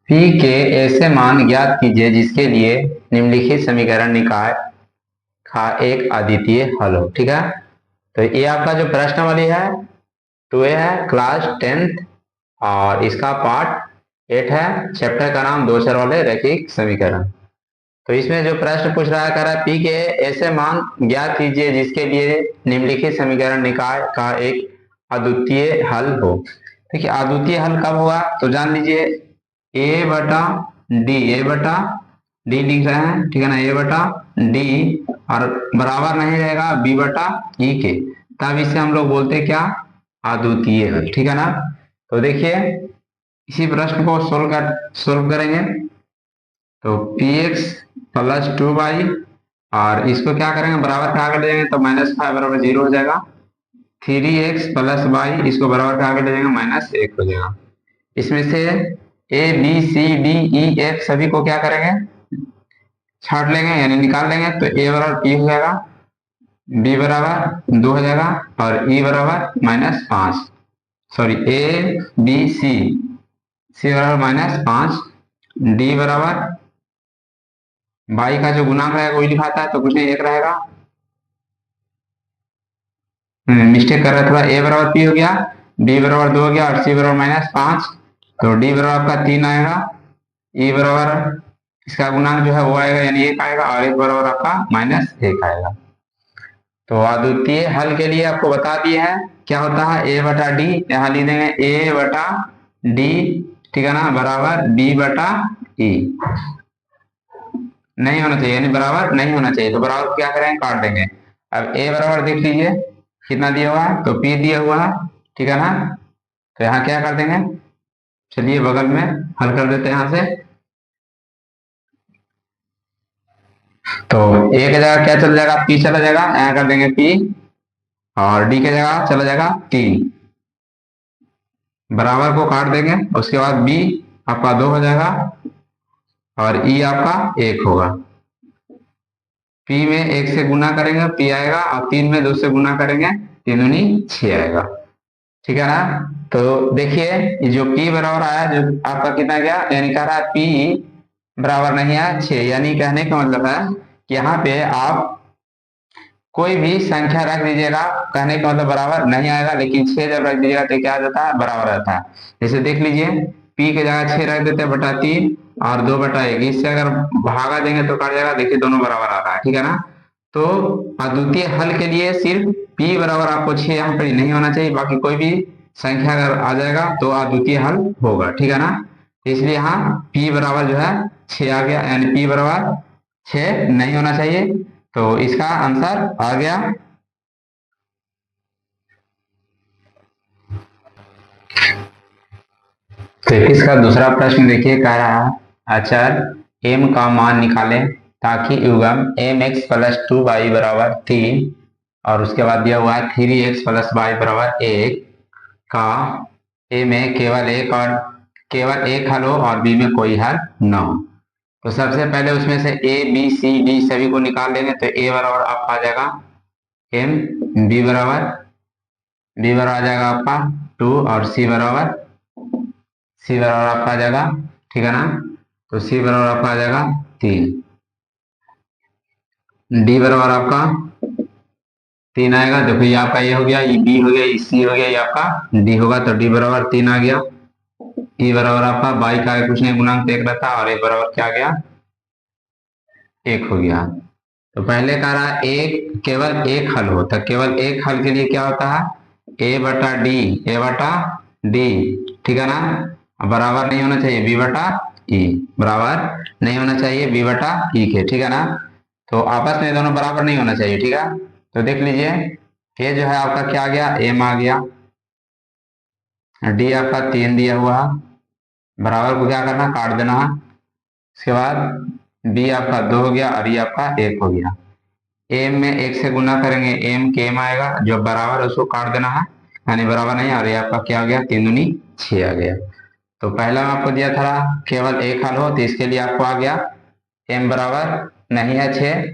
P के ऐसे मान ज्ञात कीजिए जिसके लिए निम्नलिखित समीकरण निकाय का एक अद्वितीय हल हो। ठीक है, तो ये आपका जो प्रश्न वाली है तो ये है क्लास 10th और इसका पार्ट 8 है। चैप्टर का नाम दो चर वाले रैखिक समीकरण। तो इसमें जो प्रश्न पूछ रहा है, कह रहा है पी के ऐसे मान ज्ञात कीजिए जिसके लिए निम्नलिखित समीकरण निकाय का एक अद्वितीय हल हो। देखिए अद्वितीय हल कब होगा तो जान लीजिए ए बटा डी लिख रहे हैं, ठीक है ना, ए बटा डी और बराबर नहीं रहेगा बी बटा ई के, तब इसे हम लोग बोलते क्या, अद्वितीय हल। ठीक है ना। तो देखिए इसी प्रश्न को सोल्व करेंगे तो पी एक्स प्लस 2y और इसको क्या करेंगे बराबर का आगे ले जाएंगे तो -5 बराबर 0 हो जाएगा। 3x प्लस वाई इसको बराबर का आगे ले जाएंगे -1 हो जाएगा। इसमें से A B C D E F सभी को क्या करेंगे, छाट लेंगे यानी निकाल लेंगे। तो ए बराबर पी हो जाएगा, बी बराबर 2 हो जाएगा और ई बराबर -5, सॉरी ए बी सी बराबर -5, डी बराबर बाई का जो गुणांक रहेगा वही लिखाता है तो कुछ नहीं, एक रहेगा, मिस्टेक कर रहा है थोड़ा। ए बराबर पी हो गया, बी बराबर 2 हो गया और सी बराबर -5, तो डी बराबर आपका 3 आएगा, ई बराबर इसका गुणांक जो है वो आएगा यानी 1 आएगा और एक बराबर आपका -1 आएगा। तो अद्वितीय हल के लिए आपको बता दिए हैं क्या होता है, ए बटा डी, यहाँ लिख देंगे ए बटा डी, ठीक है ना, बराबर बी बटा ई, नहीं होना चाहिए यानी बराबर नहीं होना चाहिए, तो बराबर क्या करेंगे काट देंगे। अब ए बराबर देख लीजिए कितना दिया हुआ है तो पी दिया हुआ है, ठीक है ना, तो यहाँ क्या कर देंगे, चलिए बगल में हल कर देते हैं यहाँ से। तो ए की जगह क्या चला जाएगा, पी चला जाएगा, यहाँ कर देंगे पी और डी की जगह चला जाएगा 3, बराबर को काट देंगे, उसके बाद बी आपका 2 हो जाएगा और ई आपका 1 होगा। पी में 1 से गुना करेंगे पी आएगा और 3 में 2 से गुना करेंगे 3 दूनी 6 आएगा, ठीक है ना। तो देखिए जो पी बराबर आया जो आपका कितना गया, यानी कह रहा है पी बराबर नहीं आया 6, यानी कहने का मतलब है कि यहाँ पे आप कोई भी संख्या रख दीजिएगा, कहने का मतलब बराबर नहीं आएगा, लेकिन 6 जब रख दीजिएगा तो क्या आ जाता है, बराबर रहता है। जैसे देख लीजिए पी के जगह 6 रख देते हैं बटा 3 और 2 बटा 1, इससे अगर भागा देंगे तो कट जाएगा, देखिए दोनों बराबर आ रहा है, ठीक है ना। तो अद्वितीय हल के लिए सिर्फ पी बराबर आपको 6 यहाँ पर नहीं होना चाहिए, बाकी कोई भी संख्या अगर आ जाएगा तो अद्वितीय हल होगा, ठीक है ना। इसलिए यहाँ पी बराबर जो है 6 आ गया, यानी पी बराबर 6 नहीं होना चाहिए, तो इसका आंसर आ गया। तो इसका दूसरा प्रश्न देखिए, कह रहा है अचर m का मान निकालें ताकि युग्म mx प्लस 2y बराबर 3 और उसके बाद दिया हुआ है 3x प्लस y बराबर 1 का a में केवल एक हल हो और b में कोई हल न हो। तो सबसे पहले उसमें से a b c d सभी को निकाल लेंगे, तो a बराबर आपका आ जाएगा m, b बराबर आ जाएगा आपका 2 और c बराबर आपका आ जाएगा, ठीक है ना। तो c बराबर आपका आ जाएगा 3, d बराबर आपका 3 आएगा, देखो ये आपका ये हो गया, ये b हो गया, ये c हो गया, ये आपका d होगा, तो d बराबर 3 आ गया। e बराबर आपका बाई का कुछ नहीं गुणांक 1 रहता और a बराबर क्या आ गया 1 हो गया। तो पहले कह रहा है एक केवल एक हल हो, तो केवल एक हल के लिए क्या होता है, ए बटा डी, ठीक है ना, बराबर नहीं होना चाहिए बी बटा ई, बराबर नहीं होना चाहिए बी बटा ई के, ठीक है ना। तो आपस में दोनों बराबर नहीं होना चाहिए, ठीक है। तो देख लीजिए ये जो है आपका क्या आ गया, एम आ गया, डी आपका 3 दिया हुआ है, बराबर को क्या करना काट देना है, उसके बाद बी आपका 2 हो गया और ये आपका 1 हो गया। एम में 1 से गुना करेंगे एम के एम आएगा, जो बराबर है उसको काट देना है, यानी बराबर नहीं, और ये आपका क्या आ गया 3 दूनी 6 आ गया। तो पहला में आपको दिया था केवल एक हल हो, तो इसके लिए आपको आ गया एम बराबर नहीं है 6,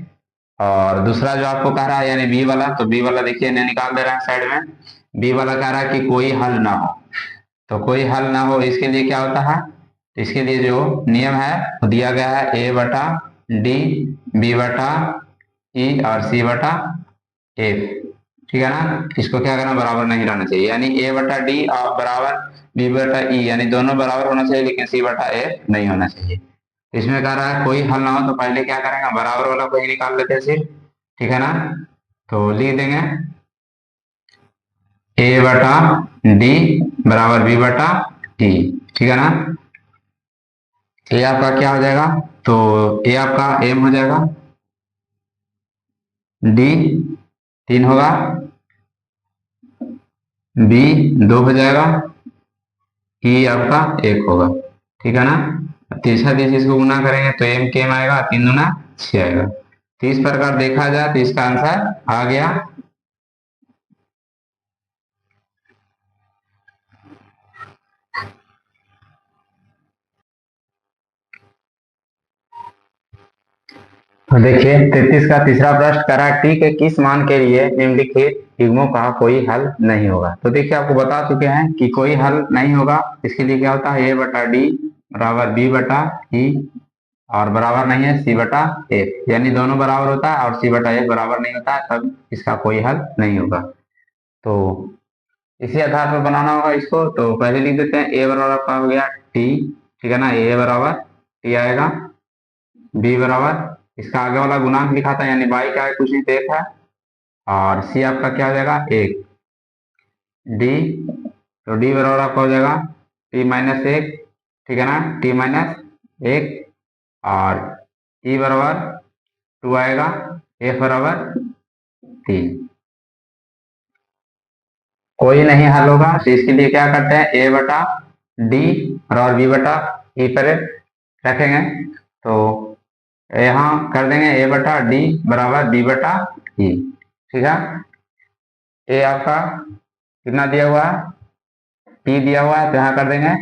और दूसरा जो आपको कह रहा है यानी बी वाला, तो बी वाला देखिए निकाल दे रहा है साइड में, बी वाला कह रहा है कि कोई हल ना हो, तो कोई हल ना हो इसके लिए क्या होता है, तो इसके लिए जो नियम है वो दिया गया है ए बटा डी, बी बटा ई और सी बटा एफ। ठीक है ना, इसको क्या करना, बराबर नहीं रहना चाहिए, यानी ए बटा डी बराबर बी बटा ई, यानी दोनों बराबर होना चाहिए, लेकिन सी बटा एफ नहीं होना चाहिए। इसमें कह रहा है कोई हल ना हो तो पहले क्या करेंगे, बराबर वाला कोई निकाल लेते हैं सिर्फ। ठीक है ना, तो लिख देंगे ए बटा डी बराबर बी बटा ई। ठीक है ना, ए आपका क्या हो जाएगा, तो ए आपका एम हो जाएगा, डी 3 होगा, बी 2 हो जाएगा, ई आपका 1 होगा। ठीक है ना, तीसरा तीस इसको गुना करेंगे तो एम के एम आएगा, 3 दूना 6 आएगा। तो इस प्रकार देखा जाए तो इसका आंसर आ गया। तो देखिए 33 का तीसरा प्रश्न करा, टी के किस मान के लिए निम्नलिखित युग्मों का कोई हल नहीं होगा। तो देखिए आपको बता चुके हैं कि कोई हल नहीं होगा, इसके लिए क्या होता है, ए बटा डी बराबर बी बटा ई और बराबर नहीं है सी बटा एफ, यानी दोनों बराबर होता है और सी बटा एफ बराबर नहीं होता है, तब इसका कोई हल नहीं होगा। तो इसी आधार पर बनाना होगा इसको, तो पहले लिख देते हैं ए बराबर आपका हो गया टी। ठीक है ना, ए बराबर टी आएगा, बी बराबर इसका आगे वाला गुणांक लिखा था यानी बाई का है, कुछ नहीं तो एक है, और सी आपका क्या हो जाएगा 1, डी तो डी बराबर आपका हो जाएगा टी माइनस 1। ठीक है ना, टी माइनस 1 और ई बराबर 2 आएगा, एफ बराबर 3। कोई नहीं हल होगा, तो इसके लिए क्या करते हैं, ए बटा डी और बी बटा ई पर रखेंगे, तो यहाँ कर देंगे ए बटा डी बराबर बी बटा ई। ठीक है, ए आपका कितना दिया हुआ है, टी दिया हुआ है, तो यहाँ कर देंगे,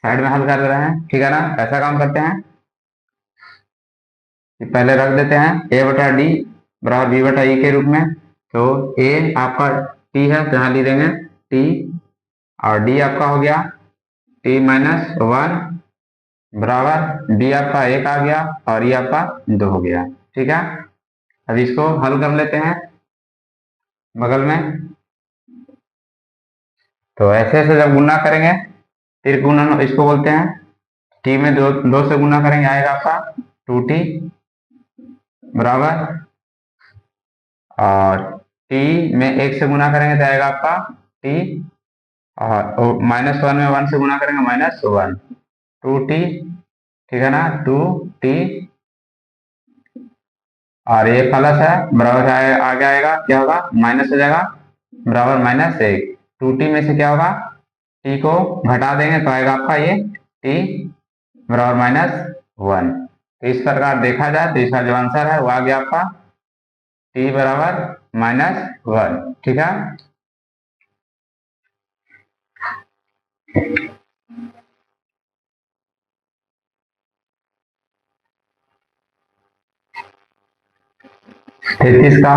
साइड में हल कर रहे हैं। ठीक है ना, ऐसा काम करते हैं कि पहले रख देते हैं ए बटा डी बराबर बी बटा ई के रूप में, तो ए आपका टी है तो यहाँ लिख देंगे टी, और डी आपका हो गया टी माइनस 1 बराबर बी आपका 1 आ गया और ये आपका 2 हो गया। ठीक है, अब इसको हल कर लेते हैं बगल में। तो ऐसे ऐसे जब गुना करेंगे, फिर गुणन इसको बोलते हैं, टी में दो से गुना करेंगे आएगा आपका 2t बराबर, और टी में 1 से गुना करेंगे तो आएगा आपका टी, और -1 में 1 से गुना करेंगे -1, 2t। ठीक है ना, 2t और ये प्लस है बराबर आगे आएगा, क्या होगा माइनस हो जाएगा बराबर -1। 2t में से क्या होगा, t को घटा देंगे तो आएगा आपका ये t बराबर -1। तो इस प्रकार देखा जाए तो इसका जो आंसर है वो आ गया आपका t बराबर -1। ठीक है, तैतीस का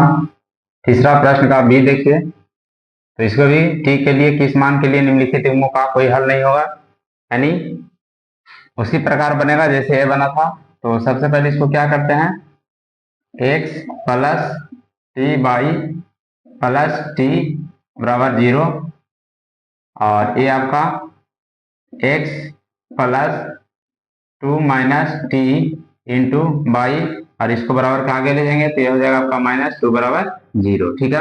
तीसरा प्रश्न का बी देखिए, तो इसको भी टी के लिए किस मान के लिए निम्नलिखित युग्मों का कोई हल नहीं होगा, यानी उसी प्रकार बनेगा जैसे ए बना था। तो सबसे पहले इसको क्या करते हैं, x plus T by plus T बराबर 0, और ये आपका x plus 2 minus T into by, और इसको बराबर के आगे ले जाएंगे तो ये हो जाएगा आपका -2 बराबर 0। ठीक है,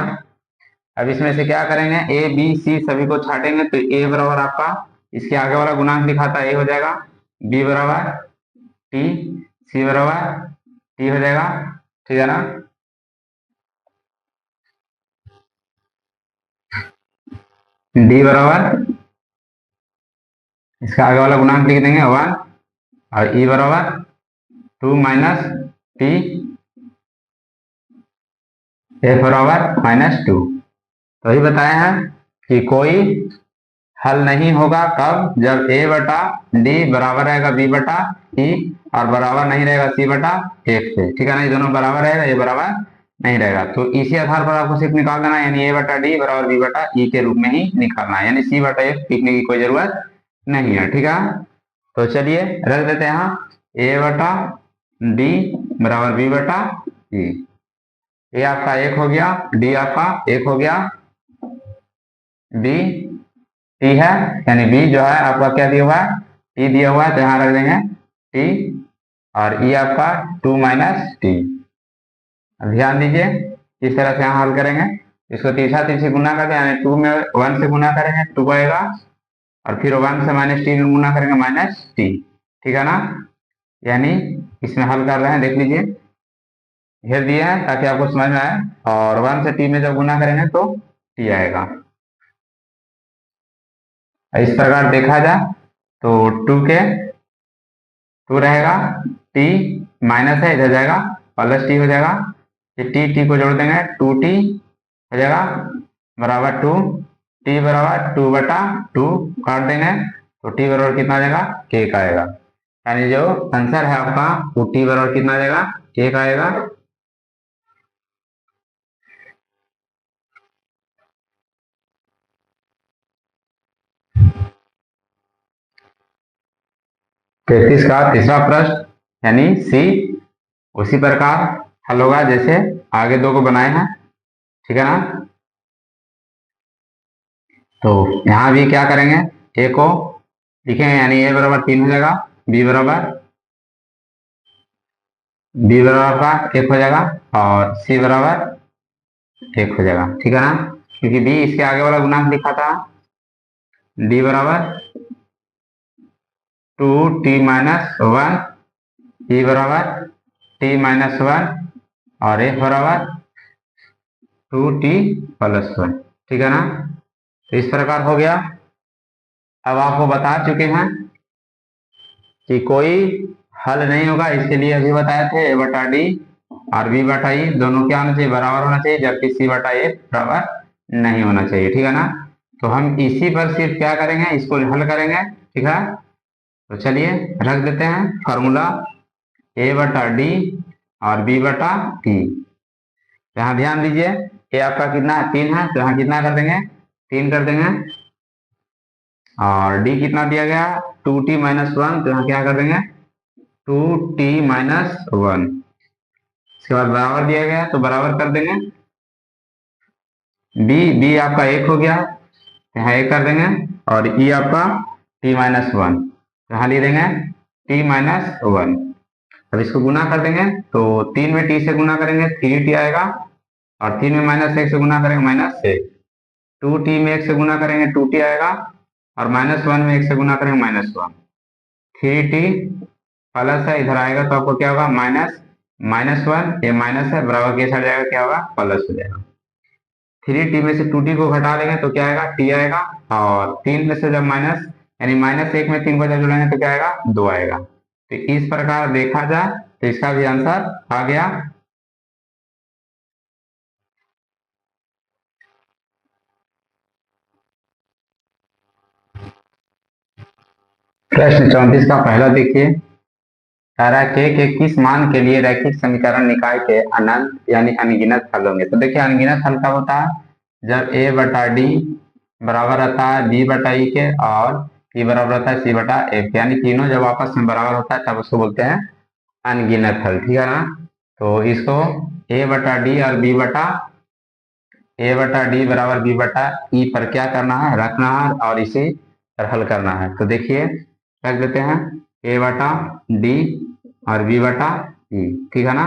अब इसमें से क्या करेंगे, ए बी सी सभी को छाटेंगे तो ए बराबर आपका इसके आगे वाला गुणांक लिखा था ए हो जाएगा, बी बराबर टी, सी बराबर टी हो जाएगा। ठीक है ना, डी बराबर इसका आगे वाला गुणांक लिख देंगे 1, और ई बराबर 2 माइनस टी, एफ बराबर -2। तो ही बताए हैं कि कोई हल नहीं होगा कब, जब ए बटा डी बराबर रहेगा बी बटा ई और बराबर नहीं रहेगा सी बटा एफ से। ठीक है ना, ये दोनों बराबर रहेगा, ये बराबर नहीं रहेगा, तो इसी आधार पर आपको सिर्फ निकाल देना है, यानी ए बटा डी बराबर बी बटा ई के रूप में ही निकालना है, यानी सी बटा एफ लिखने की कोई जरूरत नहीं है। ठीक है, तो चलिए रख देते हैं यहाँ ए बटा डी बराबर बी बटा ई। ए आपका एक हो गया, डी आपका एक हो गया, बी टी है, यानी बी जो है आपका क्या दिया हुआ है, टी दिया हुआ है, तो यहाँ रख देंगे टी, और ई आपका 2 माइनस टी। ध्यान दीजिए किस तरह से यहाँ हल करेंगे। इसको तीसरा तीसरी गुना करके, यानी 2 में 1 से गुना करेंगे 2 आएगा, और फिर 1 से माइनस टी में गुना करेंगे माइनस टी। ठीक है ना, यानी इसमें हल कर रहे हैं, देख लीजिए घेर दिए हैं ताकि आपको समझ में आए। और 1 से टी में जब गुना करेंगे तो टी आएगा। इस प्रकार देखा जाए तो 2 के 2 रहेगा, टी माइनस है इधर जाएगा, प्लस टी हो जाएगा, ये टी टी को जोड़ देंगे 2t हो जाएगा बराबर 2, टी बराबर 2 बटा 2 काट देंगे तो टी बराबर कितना आ जाएगा, एक आएगा। यानी जो आंसर है आपका वो टी बराबर कितना आ जाएगा, एक आएगा। तैतीस का तीसरा प्रश्न यानी सी उसी प्रकार हल होगा जैसे आगे दो को बनाए हैं। ठीक है ना, तो यहाँ भी क्या करेंगे, ए को लिखेंगे, यानी ए बराबर 3 हो जाएगा, बी बराबर का 1 हो जाएगा, और सी बराबर 1 हो जाएगा। ठीक है ना, क्योंकि बी इसके आगे वाला गुणांक लिखा था, डी बराबर 2t माइनस 1, ई बराबर t माइनस 1, और ए बराबर 2t प्लस 1। ठीक है ना, तो इस प्रकार हो गया। अब आपको बता चुके हैं कि कोई हल नहीं होगा, इसके लिए अभी बताए थे ए बटा डी और बी बटा ई दोनों क्या होना चाहिए, बराबर होना चाहिए, जबकि सी बटा ए बराबर नहीं होना चाहिए। ठीक है ना, तो हम इसी पर सिर्फ क्या करेंगे, इसको हल करेंगे। ठीक है, तो चलिए रख देते हैं फॉर्मूला ए बटा डी और बी बटा टी। यहाँ ध्यान दीजिए, ए आपका कितना है, 3 है, तो यहाँ कितना कर देंगे, 3 कर देंगे, और डी कितना दिया गया 2t माइनस 1, तो यहाँ क्या कर देंगे 2t माइनस 1। इसके बाद बराबर दिया गया तो बराबर कर देंगे, बी बी आपका 1 हो गया, यहाँ 1 कर देंगे, और ई आपका t माइनस 1, यहाँ लिख देंगे t माइनस 1। अब इसको गुना कर देंगे तो 3 में t से गुना करेंगे 3t आएगा, और 3 में माइनस 1 से गुना करेंगे माइनस 1, 2t में 1 से गुना करेंगे 2t आएगा, और माइनस 1 में 1 से गुना करेंगे माइनस 1, 3t प्लस है इधर आएगा तो आपको क्या होगा माइनस माइनस 1, ये माइनस है बराबर के साइड जाएगा क्या होगा प्लस हो जाएगा। 3t में से 2t को घटा लेंगे तो क्या आएगा t आएगा, और 3 में से जब माइनस यानी माइनस 1 में 3 को जब जोड़ेंगे तो क्या आएगा 2 आएगा। तो इस प्रकार देखा जाए तो इसका भी आंसर आ गया। प्रश्न 34 का पहला देखिए, तारा के किस मान के लिए रैखिक समीकरण निकाय के अनंत यानी अनगिनत हल होंगे। तो देखिए अनगिनत हल कब होता है, जब ए बटा डी बराबर रहता है बी बटा ई के, और ई बराबर रहता है सी बटा एफ, यानी तीनों जब आपस में बराबर होता है तब उसको बोलते हैं अनगिनत हल। ठीक है ना, तो इसको ए बटा डी और बी बटा ए बटा डी बराबर बी बटा ई पर क्या करना है, रखना है, और इसे पर हल करना है। तो देखिए रख देते हैं ए बटा डी और बी बटा ई। ठीक है ना,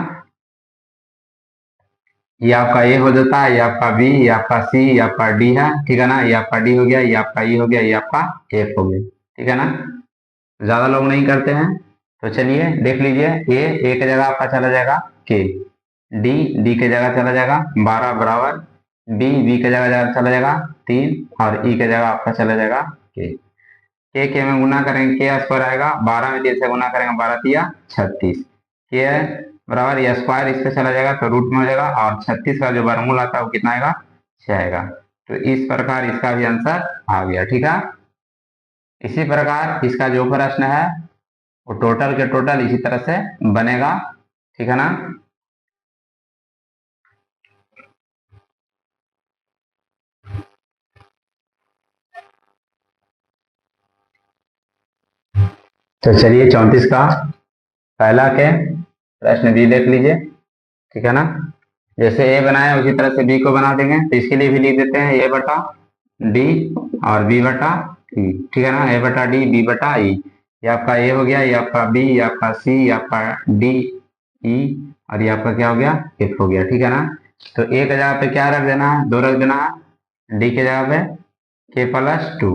ये आपका ए हो जाता है, ये आपका बी, ये आपका सी, ये आपका डी है। ठीक है ना, ये आपका डी हो गया, ये आपका ई हो गया, ये आपका एफ हो गया। ठीक है ना, ज्यादा लोग नहीं करते हैं, तो चलिए देख लीजिए, ए की जगह आपका चला जाएगा के, डी डी की जगह चला जाएगा 12 बराबर, बी बी की जगह चला जाएगा 3, और ई की जगह आपका चला जाएगा के में गुना करेंगे के स्क्वायर आएगा, 12 में 3 से गुना करेंगे 12 तिया 36, के बराबर ये स्क्वायर इस पे चला जाएगा तो रूट में हो जाएगा, और 36 का जो वर्गमूल आता है वो कितना आएगा 6 आएगा। तो इस प्रकार इसका भी आंसर आ गया। ठीक है, इसी प्रकार इसका जो प्रश्न है वो टोटल के टोटल इसी तरह से बनेगा। ठीक है ना, तो चलिए 34 का पहला के प्रश्न बी देख लीजिए, ठीक है ना। जैसे ए बनाया उसी तरह से बी को बना देंगे, तो इसके लिए भी लिख देते हैं ए बटा डी और बी बटा ई, ठीक है ना। ए बटा डी बी बटा ई, ये आपका ए हो गया, ये आपका बी, ये आपका सी, ये आपका डी ई और ये आपका क्या हो गया एफ हो गया, ठीक है ना। तो ए के जगह पे क्या रख देना है, 2 रख देना है, डी के जगह पे के प्लस 2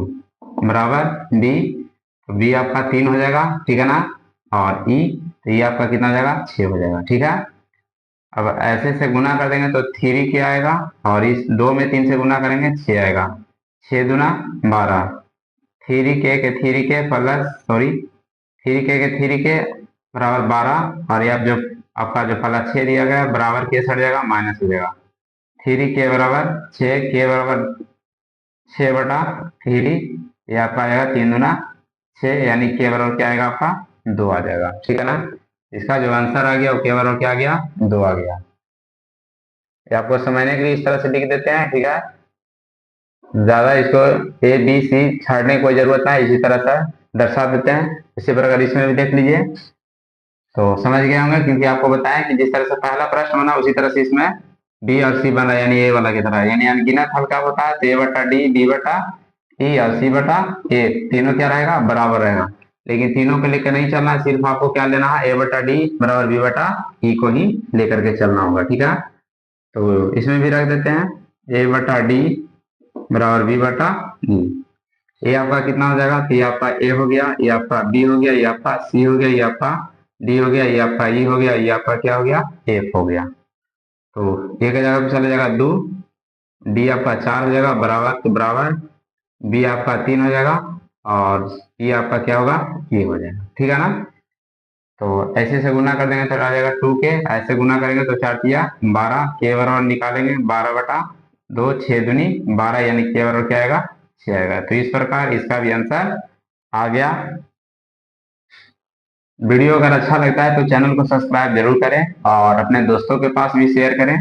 बराबर बी, तो बी आपका 3 हो जाएगा, ठीक है ना। और ई, तो ये आपका कितना हो जाएगा 6 हो जाएगा, ठीक है। अब ऐसे से गुना कर देंगे तो 3 क्या आएगा, और इस 2 में 3 से गुना करेंगे 6 आएगा, 6 दूना 12, 3 के प्लस सॉरी 3 के बराबर 12, और ये अब जो आपका जो प्लस 6 दिया गया बराबर के हट जाएगा माइनस हो जाएगा, 3 के बराबर 6 के बराबर 6 बटा 3, ये आपका आएगा 3 दूना 6, यानी के बराबर क्या आएगा आपका 2 आ जाएगा, ठीक है ना। इसका जो आंसर आ गया वो के बराबर क्या आ गया 2 आ गया। ये आपको समझने के लिए इस तरह से लिख देते हैं, ठीक है। ज्यादा इसको ए बी सी छाड़ने की कोई जरूरत है, इसी तरह से दर्शा देते हैं। इसी प्रकार इसमें भी देख लीजिए तो समझ गए होंगे, क्योंकि आपको बताया कि जिस तरह से पहला प्रश्न बना उसी तरह से इसमें बी और सी बना, यानी ए वाला की तरह, यानी अनगिनत हल्का होता है, तो ए बटा डी बी बटा ई और सी बटा ए, तीनों क्या रहेगा बराबर रहेगा। लेकिन तीनों को लेकर नहीं चलना है, सिर्फ आपको क्या लेना है, ए बटा डी बराबर बी बटा ई को ही लेकर के चलना होगा, ठीक है। तो इसमें भी रख देते हैं ए बटा डी बराबर बी बटा ई, ये आपका कितना हो जाएगा, तो ये आपका ए हो गया, ये आपका बी हो गया, ये आपका सी हो गया, ये आपका डी हो गया, ये आपका ई हो गया, ये आपका क्या हो गया एफ हो गया। तो ए का जगह पे चला जाएगा 2, डी आपका 4 हो जाएगा बराबर, तो बराबर बी आपका 3 हो जाएगा, और ई आपका क्या होगा ये हो जाएगा, ठीक है ना। तो ऐसे से गुना कर देंगे तो आ जाएगा 2 के, ऐसे गुना करेंगे तो 4 तिया 12, के बराबर निकालेंगे 12 बटा 2, 6 दूनी 12, यानी के बराबर क्या आएगा 6 आएगा। तो इस प्रकार इसका भी आंसर आ गया। वीडियो अगर अच्छा लगता है तो चैनल को सब्सक्राइब जरूर करें और अपने दोस्तों के पास भी शेयर करें।